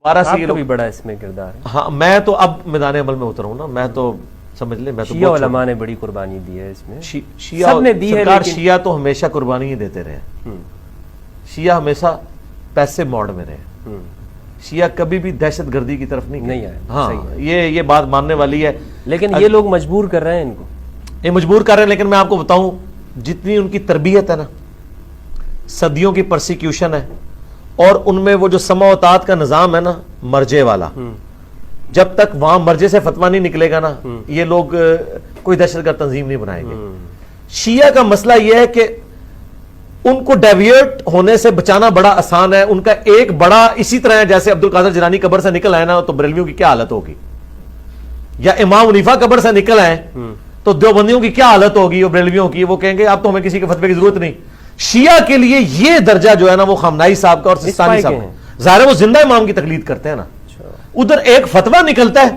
آپ کا بھی بڑا اس میں کردار ہے. ہاں میں تو اب میدان عمل میں اترا ہوں نا, میں تو سمجھ لیں میں تو شیعہ علماء نے بڑی قربانی دی ہے اس میں, شیعہ سب نے دی ہے, سرکار شیعہ تو ہمیشہ قربانی ہی دیتے رہے, شیعہ ہمیشہ پیسے موڈ میں رہے, شیعہ کبھی بھی دہشت گردی کی طرف نہیں آئے. ہاں یہ بات ماننے والی ہے, لیکن یہ لوگ مجبور کر رہے ہیں ان کو, یہ مجبور کر رہے ہیں. لیکن میں آپ کو بتاؤں جتنی ان کی تربیت ہے نا, صدیوں کی پرسیکیوشن ہے, اور ان میں وہ جو سمع و طاعت کا نظام ہے نا مرجے والا, جب تک وہاں مرجے سے فتویٰ نہیں نکلے گا نا یہ لوگ کوئی دہشت گرد تنظیم نہیں بنائیں گے. شیعہ کا مسئلہ یہ ہے کہ ان کو ڈیویٹ ہونے سے بچانا بڑا آسان ہے. ان کا ایک بڑا اسی طرح ہے جیسے عبد القادر جیلانی قبر سے نکل آئے نا تو بریلویوں کی کیا حالت ہوگی, یا امام حنیفہ قبر سے نکل آئے تو دیوبندیوں کی کیا حالت ہوگی اور بریلویوں کی, وہ کہیں گے اب تو ہمیں کسی کے فتوے کی ضرورت نہیں. شیعہ کے لیے یہ درجہ جو ہے نا وہ خامنائی صاحب کا اور سستانی صاحب کا, ظاہر ہے وہ زندہ امام کی تقلید کرتے ہیں نا. ادھر ایک فتویٰ نکلتا ہے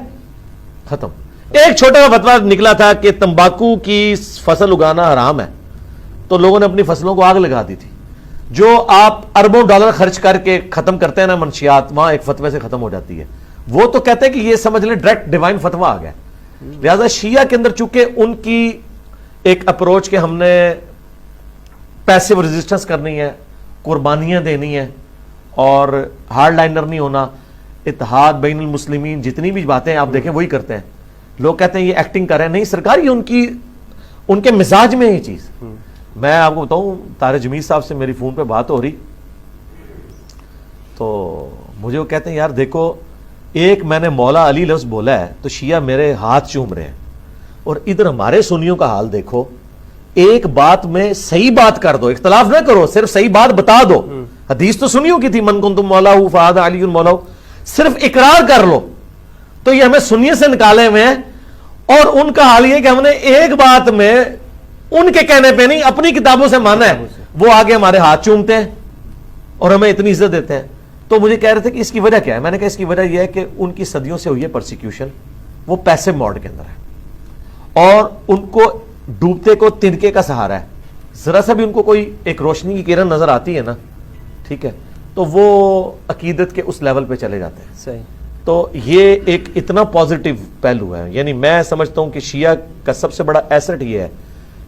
ختم. ایک چھوٹا سا فتویٰ نکلا تھا کہ تمباکو کی فصل اگانا حرام ہے, تو لوگوں نے اپنی فصلوں کو آگ لگا دی تھی. جو آپ اربوں ڈالر خرچ کر کے ختم کرتے ہیں نا منشیات, وہاں ایک فتوے سے ختم ہو جاتی ہے. وہ تو کہتے ہیں کہ یہ سمجھ لیں ڈائریکٹ ڈیوائن فتویٰ آ گیا. لہذا شیعہ کے اندر چونکہ ان کی ایک اپروچ کہ ہم نے پیسیو ریزسٹنس کرنی ہے, قربانیاں دینی ہیں اور ہارڈ لائنر نہیں ہونا, اتحاد بین المسلمین, جتنی بھی باتیں آپ دیکھیں وہی کرتے ہیں. لوگ کہتے ہیں یہ ایکٹنگ کر رہے ہیں, نہیں سرکار یہ ان کے مزاج میں یہ چیز. میں آپ کو بتاؤں طارق جمیل صاحب سے میری فون پہ بات ہو رہی تو مجھے وہ کہتے ہیں یار دیکھو ایک میں نے مولا علی لفظ بولا ہے تو شیعہ میرے ہاتھ چوم رہے ہیں, اور ادھر ہمارے سنیوں کا حال دیکھو, ایک بات میں صحیح بات کر دو, اختلاف نہ کرو, صرف صحیح بات بتا دو. حدیث تو سنیوں کی تھی من کنتم مولاہ فہذا علی مولاہ, صرف اقرار کر لو. تو یہ ہمیں سنیے سے نکالے ہوئے ہیں, اور ان کا حال یہ کہ ہم نے ایک بات میں ان کے کہنے پہ نہیں اپنی کتابوں سے مانا ہے, وہ آگے ہمارے ہاتھ چومتے ہیں اور ہمیں اتنی عزت دیتے ہیں. تو مجھے کہہ رہے تھے کہ اس کی وجہ کیا ہے, میں نے کہا اس کی وجہ یہ ہے کہ ان کی صدیوں سے ہوئی ہے پرسیکیوشن, وہ پیسے موڈ کے اندر ہے, اور ان کو ڈوبتے کو تنکے کا سہارا ہے. ذرا سا بھی ان کو کوئی ایک روشنی کی کرن نظر آتی ہے نا, ٹھیک ہے, تو وہ عقیدت کے اس لیول پہ چلے جاتے ہیں. صحیح. تو یہ ایک اتنا پازیٹیو پہلو ہے. یعنی میں سمجھتا ہوں کہ شیعہ کا سب سے بڑا ایسٹ یہ ہے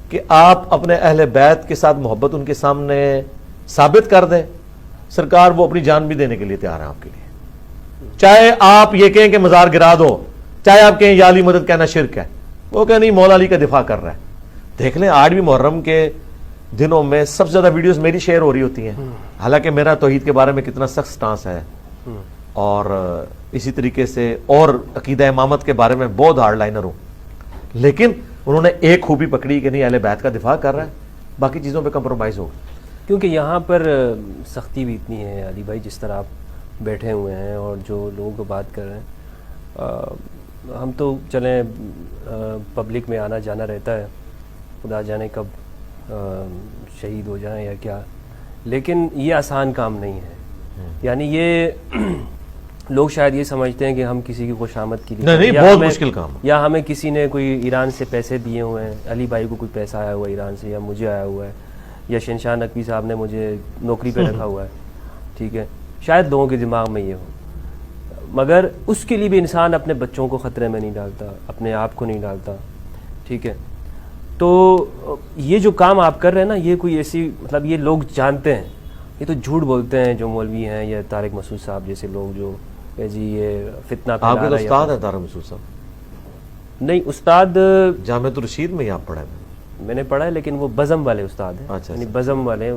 کہ آپ اپنے اہل بیت کے ساتھ محبت ان کے سامنے ثابت کر دیں, سرکار وہ اپنی جان بھی دینے کے لیے تیار ہیں آپ کے لیے. چاہے آپ یہ کہیں کہ مزار گرا دو, چاہے آپ کہیں یا علی مدد کہنا شرک ہے, وہ کہ نہیں مولا علی کا دفاع کر رہا ہے. دیکھ لیں آج بھی محرم کے دنوں میں سب سے زیادہ ویڈیوز میری شیئر ہو رہی ہوتی ہیں, حالانکہ میرا توحید کے بارے میں کتنا سخت سٹانس ہے, اور اسی طریقے سے اور عقیدہ امامت کے بارے میں بہت ہارڈ لائنر ہوں, لیکن انہوں نے ایک خوبی پکڑی کہ نہیں اہل بیت کا دفاع کر رہا ہے, باقی چیزوں پہ کمپرومائز ہوگا. کیونکہ یہاں پر سختی بھی اتنی ہے علی بھائی, جس طرح آپ بیٹھے ہوئے ہیں اور جو لوگوں کو بات کر رہے ہیں, ہم تو چلیں پبلک میں آنا جانا رہتا ہے, خدا جانے کب شہید ہو جائیں یا کیا, لیکن یہ آسان کام نہیں ہے. یعنی یہ لوگ شاید یہ سمجھتے ہیں کہ ہم کسی کی خوشامد کی نہیں, بہت مشکل کام, یا ہمیں کسی نے کوئی ایران سے پیسے دیے ہوئے ہیں, علی بھائی کو کوئی پیسہ آیا ہوا ہے ایران سے, یا مجھے آیا ہوا ہے, یا شہنشاہ نقوی صاحب نے مجھے نوکری پہ رکھا ہوا ہے, ٹھیک ہے, شاید لوگوں کے دماغ میں یہ ہو. مگر اس کے لیے بھی انسان اپنے بچوں کو خطرے میں نہیں ڈالتا, اپنے آپ کو نہیں ڈالتا, ٹھیک ہے. تو یہ جو کام آپ کر رہے ہیں نا, یہ کوئی ایسی مطلب یہ لوگ جانتے ہیں, یہ تو جھوٹ بولتے ہیں جو مولوی ہیں یا طارق مسعود صاحب جیسے لوگ جو جی یہ فتنہ آپ کے تو استاد ہیں طارق مسعود صاحب. نہیں استاد جامعۃ الرشید میں ہی آپ پڑھے؟ میں نے پڑھا ہے, لیکن وہ بزم والے استاد ہیں, اچھا, یعنی بزم والے